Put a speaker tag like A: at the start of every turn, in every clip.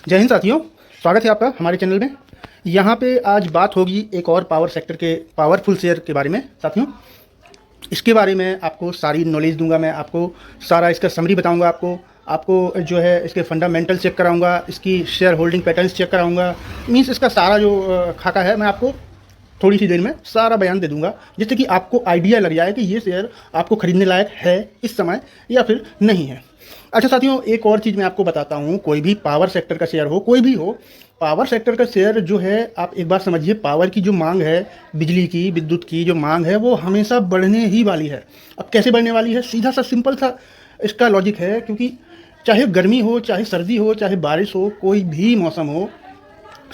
A: जय हिंद साथियों, स्वागत है आपका हमारे चैनल में। यहाँ पे आज बात होगी एक और पावर सेक्टर के पावरफुल शेयर के बारे में। साथियों, इसके बारे में आपको सारी नॉलेज दूंगा, मैं आपको सारा इसका समरी बताऊंगा, आपको जो है इसके फंडामेंटल चेक कराऊंगा, इसकी शेयर होल्डिंग पैटर्न्स चेक कराऊंगा। मीन्स इसका सारा जो खाका है मैं आपको थोड़ी सी देर में सारा बयान दे दूंगा, जिससे कि आपको आइडिया लग जाए कि ये शेयर आपको खरीदने लायक है इस समय या फिर नहीं है। अच्छा साथियों, एक और चीज़ मैं आपको बताता हूँ। कोई भी पावर सेक्टर का शेयर हो, कोई भी हो, पावर सेक्टर का शेयर जो है, आप एक बार समझिए, पावर की जो मांग है, बिजली की, विद्युत की जो मांग है, वो हमेशा बढ़ने ही वाली है। अब कैसे बढ़ने वाली है? सीधा सा सिंपल सा इसका लॉजिक है, क्योंकि चाहे गर्मी हो, चाहे सर्दी हो, चाहे बारिश हो, कोई भी मौसम हो,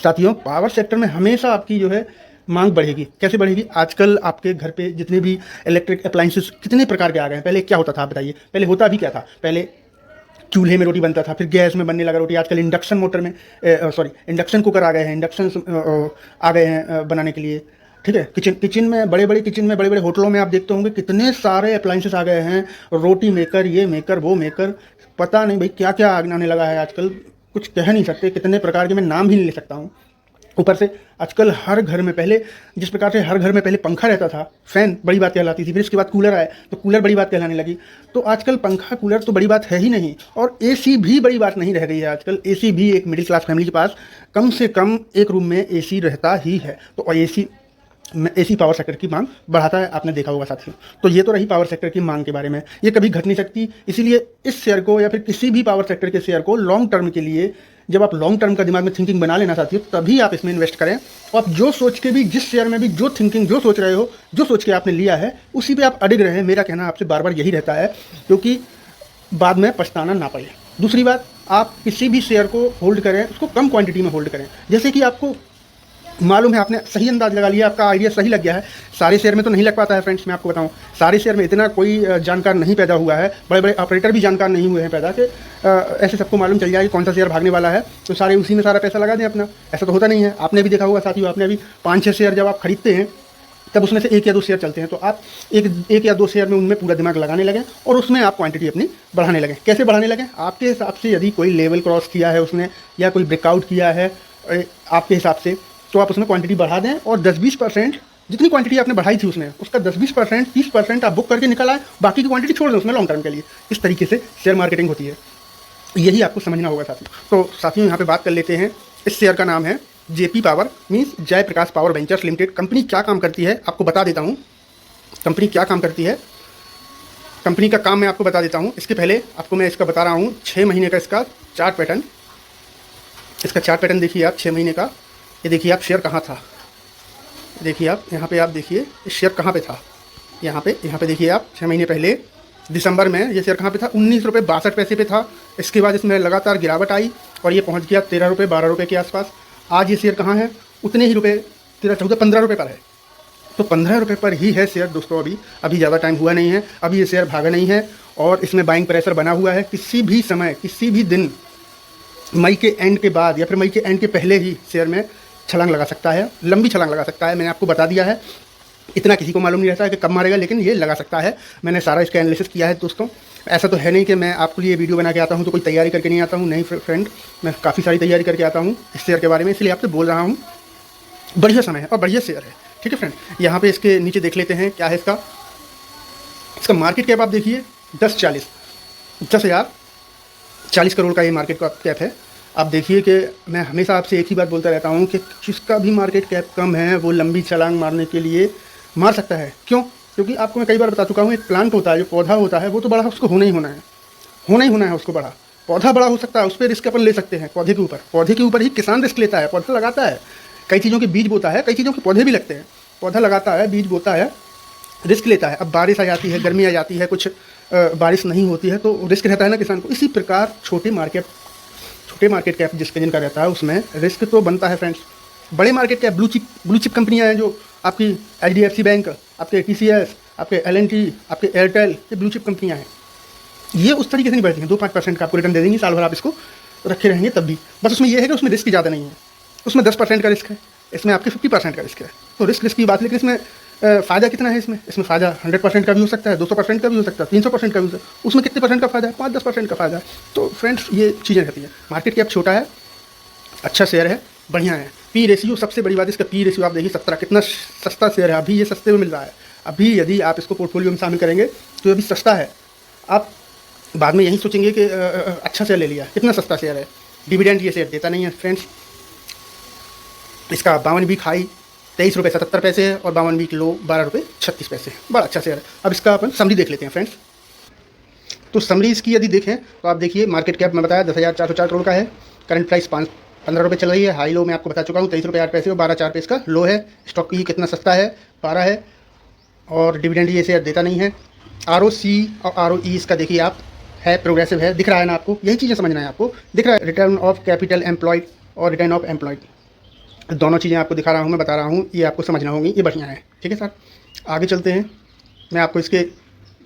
A: साथियों पावर सेक्टर में हमेशा आपकी जो है मांग बढ़ेगी। कैसे बढ़ेगी? आजकल आपके घर पे जितने भी इलेक्ट्रिक अप्लाइंसेस कितने प्रकार के आ गए हैं। पहले क्या होता था आप बताइए? पहले होता भी क्या था? पहले चूल्हे में रोटी बनता था, फिर गैस में बनने लगा रोटी। आजकल इंडक्शन मोटर में इंडक्शन कुकर आ गए हैं, इंडक्शन आ गए हैं बनाने के लिए। ठीक है, किचन में बड़े बड़े होटलों में आप देखते होंगे कितने सारे अप्लाइंसेस आ गए हैं, रोटी मेकर, ये मेकर, वो मेकर, पता नहीं भाई क्या क्या आने लगा है आजकल, कुछ कह नहीं सकते, कितने प्रकार के मैं नाम ही नहीं ले सकता हूँ। ऊपर से आजकल हर घर में, पहले जिस प्रकार से हर घर में पहले पंखा रहता था, फैन बड़ी बात कहलाती थी, फिर इसके बाद कूलर आए तो कूलर बड़ी बात कहलाने लगी। तो आजकल पंखा कूलर तो बड़ी बात है ही नहीं, और एसी भी बड़ी बात नहीं रह गई है। आजकल एसी भी एक मिडिल क्लास फैमिली के पास कम से कम एक रूम में एसी रहता ही है। तो एसी पावर सेक्टर की मांग बढ़ाता है, आपने देखा होगा साथियों। तो ये तो रही पावर सेक्टर की मांग के बारे में, ये कभी घट नहीं सकती। इसीलिए इस शेयर को या फिर किसी भी पावर सेक्टर के शेयर को लॉन्ग टर्म के लिए, जब आप लॉन्ग टर्म का दिमाग में थिंकिंग बना लेना साथियों, तभी आप इसमें इन्वेस्ट करें। और आप जो सोच के भी, जिस शेयर में भी जो थिंकिंग, जो सोच रहे हो, जो सोच के आपने लिया है, उसी पे आप अडिग रहें। मेरा कहना आपसे बार बार यही रहता है, क्योंकि बाद में पछताना ना पड़े। दूसरी बात, आप किसी भी शेयर को होल्ड करें, उसको कम क्वांटिटी में होल्ड करें। जैसे कि आपको मालूम है, आपने सही अंदाज लगा लिया, आपका आइडिया सही लग गया है। सारे शेयर में तो नहीं लग पाता है फ्रेंड्स, मैं आपको बताऊं। सारे शेयर में इतना कोई जानकार नहीं पैदा हुआ है, बड़े बड़े ऑपरेटर भी जानकार नहीं हुए हैं पैदा के ऐसे सबको मालूम चल जाए कि कौन सा शेयर भागने वाला है तो सारे उसी में सारा पैसा लगा दें अपना। ऐसा तो होता नहीं है। आपने भी देखा होगा साथियों, आपने अभी 5-6 शेयर जब आप खरीदते हैं, तब उसमें से 1 या 2 शेयर चलते हैं, तो आप एक या 2 शेयर में उनमें पूरा दिमाग लगाने लगें और उसमें आप क्वांटिटी अपनी बढ़ाने लगें। कैसे बढ़ाने लगें? आपके हिसाब से, यदि कोई लेवल क्रॉस किया है उसने, या कोई ब्रेकआउट किया है आपके हिसाब से, तो आप उसमें क्वांटिटी बढ़ा दें और 10-20% जितनी क्वांटिटी आपने बढ़ाई थी उसमें, उसका 10-20%, 30% आप बुक करके निकल आए, बाकी की क्वांटिटी छोड़ दें उसमें लॉन्ग टर्म के लिए। इस तरीके से शेयर मार्केटिंग होती है, यही आपको समझना होगा साथियों। तो साथियों, यहाँ पे बात कर लेते हैं। इस शेयर का नाम है JP power, means Jaiprakash power ventures limited. Company क्या काम करती है आपको बता देता हूँ। कंपनी क्या काम करती है, कंपनी का काम मैं आपको बता देता हूँ। इसके पहले आपको मैं इसका बता रहा हूँ 6 महीने का इसका चार्ट पैटर्न। इसका चार्ट पैटर्न देखिए आप, 6 महीने का। ये देखिए आप, शेयर कहाँ था, देखिए आप यहाँ पे, आप देखिए ये शेयर कहाँ पे था। यहाँ पे देखिए आप, 6 महीने पहले दिसंबर में ये शेयर कहाँ पे था, 19 रुपये 62 पैसे पे था। इसके बाद इसमें लगातार गिरावट आई और ये पहुँच गया 13 रुपये 12 रुपये के आसपास। आज ये शेयर कहाँ है? उतने ही रुपये, 13, 14, 15 रुपये पर है। तो 15 रुपये पर ही है शेयर दोस्तों। अभी ज़्यादा टाइम हुआ नहीं है, अभी ये शेयर भागा नहीं है और इसमें बाइंग प्रेशर बना हुआ है। किसी भी समय, किसी भी दिन, मई के एंड के बाद या फिर मई के एंड के पहले ही शेयर में छलांग लगा सकता है, लंबी छलांग लगा सकता है। मैंने आपको बता दिया है, इतना किसी को मालूम नहीं रहता है कि कब मारेगा, लेकिन ये लगा सकता है। मैंने सारा इसका एनालिसिस किया है दोस्तों। ऐसा तो है नहीं कि मैं आपके लिए वीडियो बना के आता हूँ तो कोई तैयारी करके नहीं आता हूँ। नहीं फ्रेंड, मैं काफ़ी सारी तैयारी करके आता हूँ इस शेयर के बारे में, इसलिए आपसे बोल रहा हूँ। बढ़िया समय है और बढ़िया शेयर है, ठीक है फ्रेंड। यहाँ पे इसके नीचे देख लेते हैं क्या है इसका मार्केट कैप। आप देखिए 10,40 करोड़ का ये मार्केट कैप है। आप देखिए कि मैं हमेशा आपसे एक ही बात बोलता रहता हूँ कि जिसका भी मार्केट कैप कम है वो लंबी छलांग मारने के लिए मार सकता है। क्यों? क्योंकि आपको मैं कई बार बता चुका हूँ, एक प्लांट होता है, जो पौधा होता है, वो तो बड़ा उसको होना ही होना है उसको बड़ा। पौधा बड़ा हो सकता है, उस पर रिस्क अपन ले सकते हैं। पौधे के ऊपर ही किसान रिस्क लेता है, पौधा लगाता है, कई चीज़ों के बीज बोता है, कई चीज़ों के पौधे भी लगते हैं। पौधा लगाता है, बीज बोता है, रिस्क लेता है। अब बारिश आ जाती है, गर्मी आ जाती है, कुछ बारिश नहीं होती है तो रिस्क रहता है ना किसान को। इसी प्रकार छोटे मार्केट कैप जिनका रहता है उसमें रिस्क तो बनता है फ्रेंड्स। बड़े मार्केट कैप, ब्लू चिप कंपनियां हैं, जो आपकी HDFC बैंक, आपके TCS, आपके L&T, आपके एयरटेल, ये ब्लू चिप कंपनियां हैं। ये उस तरीके से नहीं बढ़ती हैं, 2-5% का आपको रिटर्न दे देंगी, साल भर आप इसको रखे रहेंगे तब भी। बस उसमें यह है कि उसमें रिस्क ज़्यादा नहीं है। उसमें 10% का रिस्क है, इसमें आपके 50% का रिस्क है। तो रिस्क की बात, लेकिन इसमें फ़ायदा कितना है? इसमें फ़ायदा 100% का भी हो सकता है, 200% का भी हो सकता है, 300% का भी हो सकता है। उसमें कितने परसेंट का फ़ायदा है? 5-10% का फ़ायदा है। तो फ्रेंड्स, ये चीज़ें रहती हैं। मार्केट कैप छोटा है, अच्छा शेयर है, बढ़िया है। पी रेशियो, सबसे बड़ी बात इसका पी रेशियो आप देखिए 17, कितना सस्ता शेयर है। अभी ये सस्ते में मिल रहा है। अभी यदि आप इसको पोर्टफोलियो में शामिल करेंगे तो अभी सस्ता है। आप बाद में यही सोचेंगे कि अच्छा शेयर ले लिया, कितना सस्ता शेयर है। डिविडेंड ये शेयर देता नहीं है फ्रेंड्स। इसका 52 वीक हाई 23 रुपये 77 पैसे है और 52 वीक लो 12 रुपये 36 पैसे। बड़ा अच्छा शेयर है। अब इसका अपन समरी देख लेते हैं फ्रेंड्स। तो समरी इसकी यदि देखें तो आप देखिए, मार्केट कैप में बताया 10,404 करोड़ का है। करंट प्राइस 15 रुपये चल रही है। हाई लो मैं आपको बता चुका हूँ 23 रुपये 8 पैसे और 12.4 पे इसका लो है। स्टॉक की कितना सस्ता है, 12 है। और डिविडेंड ये शेयर देता नहीं है। ROC और ROE इसका देखिए आप, है प्रोग्रेसिव है, दिख रहा है ना आपको। यही चीज़ें समझना है आपको, दिख रहा है। रिटर्न ऑफ कैपिटल एम्प्लॉयड और रिटर्न ऑफ एम्प्लॉयड, दोनों चीज़ें आपको दिखा रहा हूँ, मैं बता रहा हूँ, ये आपको समझना होगी। ये बढ़िया है, ठीक है सर। आगे चलते हैं, मैं आपको इसके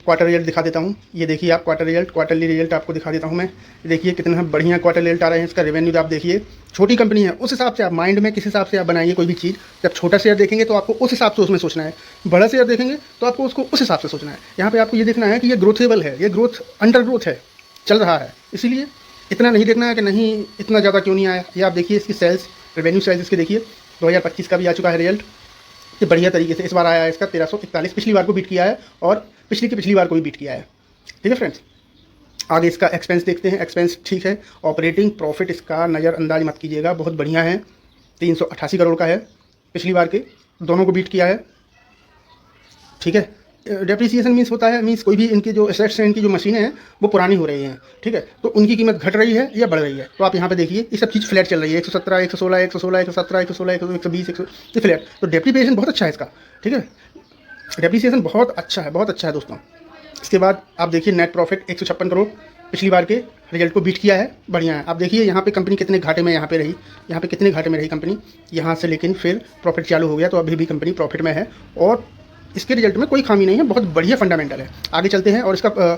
A: क्वार्टर रिजल्ट दिखा देता हूँ। ये देखिए आप क्वार्टरली रिजल्ट आपको दिखा देता हूँ मैं। देखिए कितना बढ़िया क्वार्टर रिजल्ट आ रहे हैं। इसका रेवेन्यू आप देखिए, छोटी कंपनी है, उस हिसाब से आप माइंड में किस हिसाब से आप बनाइए कोई भी चीज़। जब छोटा शेयर देखेंगे तो आपको उस हिसाब से उसमें सोचना है, बड़ा शेयर देखेंगे तो आपको उसको उस हिसाब से सोचना है। यहाँ पे आपको ये देखना है कि ये ग्रोथेबल है, ये ग्रोथ अंडर ग्रोथ है, चल रहा है। इसीलिए इतना नहीं देखना है कि नहीं इतना ज़्यादा क्यों नहीं आया। ये आप देखिए इसकी सेल्स, रेवेन्यू सेल्स इसके देखिए 2025 का भी आ चुका है रिजल्ट। ये बढ़िया तरीके से इस बार आया है इसका 1341, पिछली बार को बीट किया है और पिछली की पिछली बार को भी बीट किया है, ठीक है फ्रेंड्स। आगे इसका एक्सपेंस देखते हैं। एक्सपेंस ठीक है। ऑपरेटिंग प्रॉफिट इसका नज़रअंदाज मत कीजिएगा, बहुत बढ़िया है, 388 करोड़ का है। पिछली बार के दोनों को बीट किया है, ठीक है। डेप्रिसिएशन मीन्स होता है, मीन्स कोई भी इनकी जो एसेट्स हैं, इनकी जो मशीनें हैं वो पुरानी हो रही हैं, ठीक है, तो उनकी कीमत घट रही है या बढ़ रही है। तो आप यहाँ पे देखिए ये सब चीज़ फ्लैट चल रही है, 117, 116, 116, 117, 116, 120, 100, ये फ्लैट। तो डेप्रिसिएशन बहुत अच्छा है इसका, ठीक है। डेप्रिसिएशन बहुत अच्छा है दोस्तों। इसके बाद आप देखिए नेट प्रॉफिट 156 करोड़, पिछली बार के रिजल्ट को बीट किया है, बढ़िया है। आप देखिए यहाँ पे कंपनी कितने घाटे में यहाँ पे रही, यहाँ पे कितने घाटे में रही कंपनी, यहाँ से लेकिन फिर प्रॉफिट चालू हो गया, तो अभी भी कंपनी प्रॉफिट में है और इसके रिजल्ट में कोई खामी नहीं है, बहुत बढ़िया फंडामेंटल है। आगे चलते हैं और इसका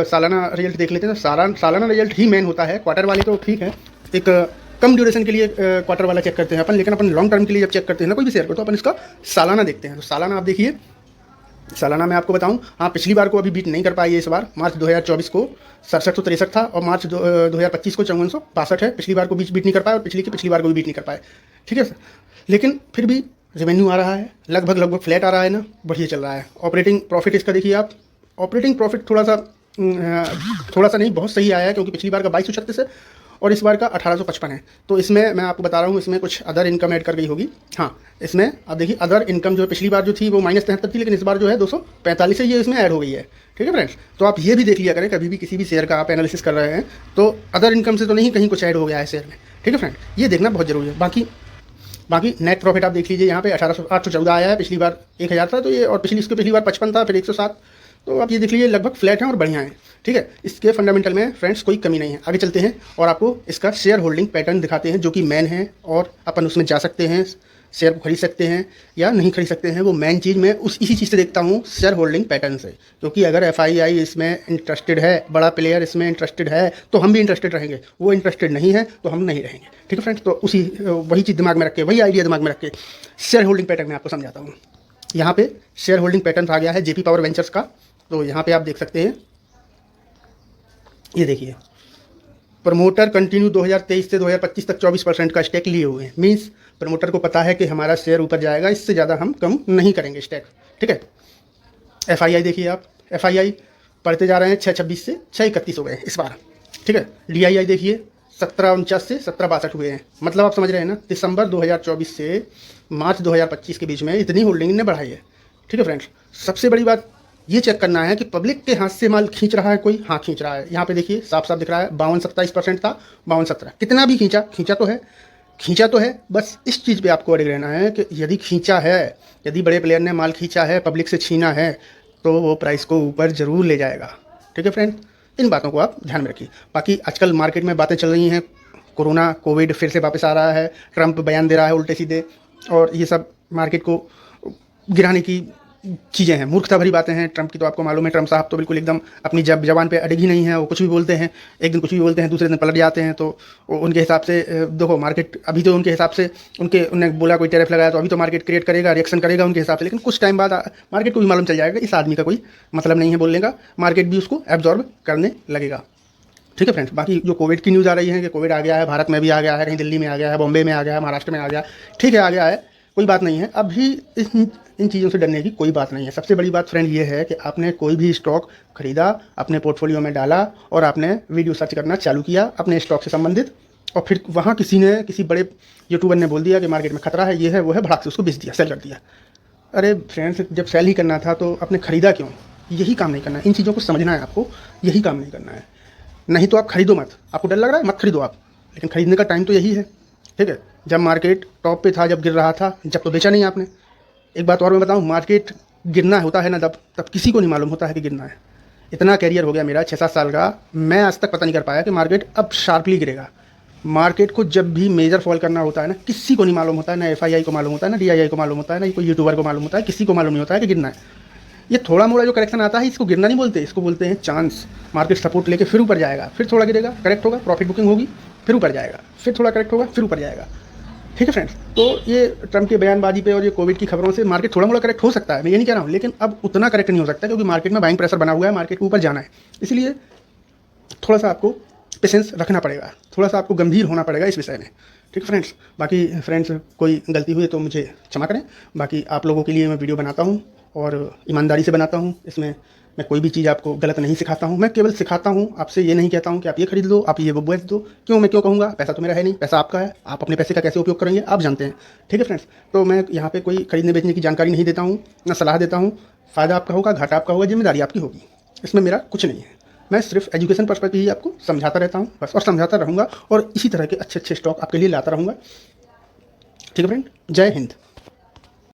A: सालाना रिजल्ट देख लेते हैं। तो सालाना रिजल्ट ही मेन होता है, क्वार्टर वाले तो ठीक है, एक कम ड्यूरेशन के लिए क्वार्टर वाला चेक करते हैं अपन, लेकिन अपन लॉन्ग टर्म के लिए जब चेक करते हैं ना कोई भी शेयर को, तो अपन इसका सालाना देखते हैं। तो सालाना आप देखिए, सालाना मैं आपको बताऊं, हाँ पिछली बार को अभी बीट नहीं कर पाई है। इस बार मार्च 2024 को 6763 था और मार्च 2025 को 5462 है। पिछली बार को बीट नहीं कर पाए और पिछली बार को भी बीट नहीं कर पाए, ठीक है सर। लेकिन फिर भी रेवेन्यू आ रहा है, लगभग फ्लैट आ रहा है ना, बढ़िया चल रहा है। ऑपरेटिंग प्रॉफिट इसका देखिए आप, ऑपरेटिंग प्रॉफिट थोड़ा सा नहीं, बहुत सही आया है, क्योंकि पिछली बार का 2236 है और इस बार का 1855 है। तो इसमें मैं आपको बता रहा हूँ, इसमें कुछ अदर इनकम ऐड कर गई होगी। हाँ, इसमें आप देखिए अदर इनकम जो है, पिछली बार जो थी वो -73 थी, लेकिन इस बार जो है 245 है, ये इसमें ऐड हो गई है, ठीक है फ्रेंड्स। तो आप ये भी देख लिया करें, कभी भी किसी भी शेयर का आप एनालिसिस कर रहे हैं तो अदर इनकम से तो नहीं कहीं कुछ ऐड हो गया है शेयर में, ठीक है फ्रेंड, ये देखना बहुत जरूरी है। बाकी नेट प्रॉफिट आप देख लीजिए, यहाँ पे 814 आया है, पिछली बार 1000 था, तो ये और पिछली बार 55 था, फिर 107। तो आप ये देख लीजिए लगभग फ्लैट है और बढ़िया है, ठीक है। इसके फंडामेंटल में फ्रेंड्स कोई कमी नहीं है। आगे चलते हैं और आपको इसका शेयर होल्डिंग पैटर्न दिखाते हैं, जो कि मैन है और अपन उसमें जा सकते हैं, शेयर को खरीद सकते हैं या नहीं खरीद सकते हैं। वो मेन चीज़ मैं इसी चीज़ से देखता हूँ, शेयर होल्डिंग पैटर्न से। क्योंकि अगर FII इसमें इंटरेस्टेड है, बड़ा प्लेयर इसमें इंटरेस्टेड है, तो हम भी इंटरेस्टेड रहेंगे। वो इंटरेस्टेड नहीं है तो हम नहीं रहेंगे, ठीक है फ्रेंड्स। तो वही चीज़ दिमाग में रख के, वही आइडिया दिमाग में रख के शेयर होल्डिंग पैटर्न मैं आपको समझाता हूँ। यहाँ पे शेयर होल्डिंग पैटर्न आ गया है JP पावर वेंचर्स का। तो यहाँ पे आप देख सकते हैं, ये देखिए प्रमोटर कंटिन्यू 2023 से 2025 तक 24% का स्टेक लिए हुए हैं। मीन्स प्रमोटर को पता है कि हमारा शेयर ऊपर जाएगा, इससे ज़्यादा हम कम नहीं करेंगे स्टेक, ठीक है। FII देखिए आप, FII पढ़ते जा रहे हैं, 626 से 631 हो गए इस बार, ठीक है। DII देखिए 1749 से 1762 हुए हैं। मतलब आप समझ रहे हैं ना, दिसंबर 2024 से मार्च 2025 के बीच में इतनी होल्डिंग ने बढ़ाई है, ठीक है फ्रेंड्स। सबसे बड़ी बात ये चेक करना है कि पब्लिक के हाथ से माल खींच रहा है कोई, हाँ खींच रहा है। यहाँ पे देखिए साफ साफ दिख रहा है, 52-27% था, 52-17, कितना भी खींचा तो है। बस इस चीज़ पे आपको अड़े रहना है कि यदि खींचा है, यदि बड़े प्लेयर ने माल खींचा है, पब्लिक से छीना है, तो वो प्राइस को ऊपर ज़रूर ले जाएगा, ठीक है फ्रेंड। इन बातों को आप ध्यान में रखिए। बाकी आजकल मार्केट में बातें चल रही हैं, कोविड फिर से वापस आ रहा है, ट्रंप बयान दे रहा है उल्टे सीधे, और ये सब मार्केट को गिराने की चीज़ें हैं, मूर्खता भरी बातें हैं ट्रंप की। तो आपको मालूम है ट्रंप साहब तो बिल्कुल एकदम अपनी जबान पे अड़िग ही नहीं है। वो कुछ भी बोलते हैं, एक दिन कुछ भी बोलते हैं, दूसरे दिन पलट जाते हैं। तो उनके हिसाब से देखो मार्केट अभी तो उनके हिसाब से उन्होंने बोला कोई टैरिफ लगाया तो अभी तो मार्केट क्रिएट करेगा, रिएक्शन करेगा उनके हिसाब से, लेकिन कुछ टाइम बाद मार्केट को भी मालूम चल जाएगा इस आदमी का कोई मतलब नहीं है बोलने का, मार्केट भी उसको एब्जॉर्ब करने लगेगा। ठीक है फ्रेंड्स। बाकी जो कोविड की न्यूज़ आ रही है कि कोविड आ गया है, भारत में भी आ गया है, कहीं दिल्ली में आ गया है, बॉम्बे में आ गया है, महाराष्ट्र में आ गया, ठीक है आ गया है, कोई बात नहीं है। अभी इन चीज़ों से डरने की कोई बात नहीं है। सबसे बड़ी बात फ्रेंड ये है कि आपने कोई भी स्टॉक खरीदा, अपने पोर्टफोलियो में डाला और आपने वीडियो सर्च करना चालू किया अपने स्टॉक से संबंधित, और फिर वहाँ किसी बड़े यूट्यूबर ने बोल दिया कि मार्केट में खतरा है, ये है वो है, भड़ाक से उसको बेच दिया, सेल कर दिया। अरे फ्रेंड्स, जब सेल ही करना था तो आपने खरीदा क्यों? यही काम नहीं करना है, इन चीज़ों को समझना है आपको, यही काम नहीं करना है। नहीं तो आप खरीदो मत, आपको डर लग रहा है मत खरीदो आप, लेकिन खरीदने का टाइम तो यही है, ठीक है। जब मार्केट टॉप पे था, जब गिर रहा था, जब तो बेचा नहीं आपने। एक बात और मैं बताऊं, मार्केट गिरना होता है ना तब किसी को नहीं मालूम होता है कि गिरना है। इतना कैरियर हो गया मेरा 6-7 साल का, मैं आज तक पता नहीं कर पाया कि मार्केट अब शार्पली गिरेगा। मार्केट को जब भी मेजर फॉल करना होता है ना, किसी को नहीं मालूम होता है, ना FII को मालूम होता है, ना DII को मालूम होता है, ना कोई यूट्यूबर को मालूम होता है, किसी को मालूम नहीं होता है कि गिरना है। ये थोड़ा मोड़ा जो करेक्शन आता है इसको गिरना नहीं बोलते, इसको बोलते हैं चांस। मार्केट सपोर्ट लेके फिर ऊपर जाएगा, फिर थोड़ा गिरेगा, करेक्ट होगा, प्रॉफिट बुकिंग होगी, फिर ऊपर जाएगा, फिर थोड़ा करेक्ट होगा, फिर ऊपर जाएगा। ठीक है फ्रेंड्स, तो ये ट्रम्प की बयानबाजी पे और ये कोविड की खबरों से मार्केट थोड़ा मोड़ा करेक्ट हो सकता है, मैं ये नहीं कह रहा हूँ, लेकिन अब उतना करेक्ट नहीं हो सकता क्योंकि मार्केट में बाइंग प्रेशर बना हुआ है, मार्केट को ऊपर जाना है। इसलिए थोड़ा सा आपको पेशेंस रखना पड़ेगा, थोड़ा सा आपको गंभीर होना पड़ेगा इस विषय में। ठीक है फ्रेंड्स, बाकी फ्रेंड्स कोई गलती हुई तो मुझे क्षमा करें। बाकी आप लोगों के लिए मैं वीडियो बनाता हूँ और ईमानदारी से बनाता हूँ, इसमें मैं कोई भी चीज़ आपको गलत नहीं सिखाता हूँ, मैं केवल सिखाता हूँ, आपसे ये नहीं कहता हूँ कि आप ये खरीद लो, आप ये वो बेच दो। क्यों, मैं क्यों कहूँगा? पैसा तो मेरा है नहीं, पैसा आपका है, आप अपने पैसे का कैसे उपयोग करेंगे आप जानते हैं। ठीक है फ्रेंड्स, तो मैं यहाँ पे कोई खरीदने बेचने की जानकारी नहीं देता हूँ, ना सलाह देता हूँ। फ़ायदा आपका होगा, घाटा आपका होगा, जिम्मेदारी आपकी होगी, इसमें मेरा कुछ नहीं है। मैं सिर्फ एजुकेशन पर्पज़ ही आपको समझाता रहता हूँ बस, और समझाता रहूँगा, और इसी तरह के अच्छे अच्छे स्टॉक आपके लिए लाता रहूँगा। ठीक है फ्रेंड, जय हिंद।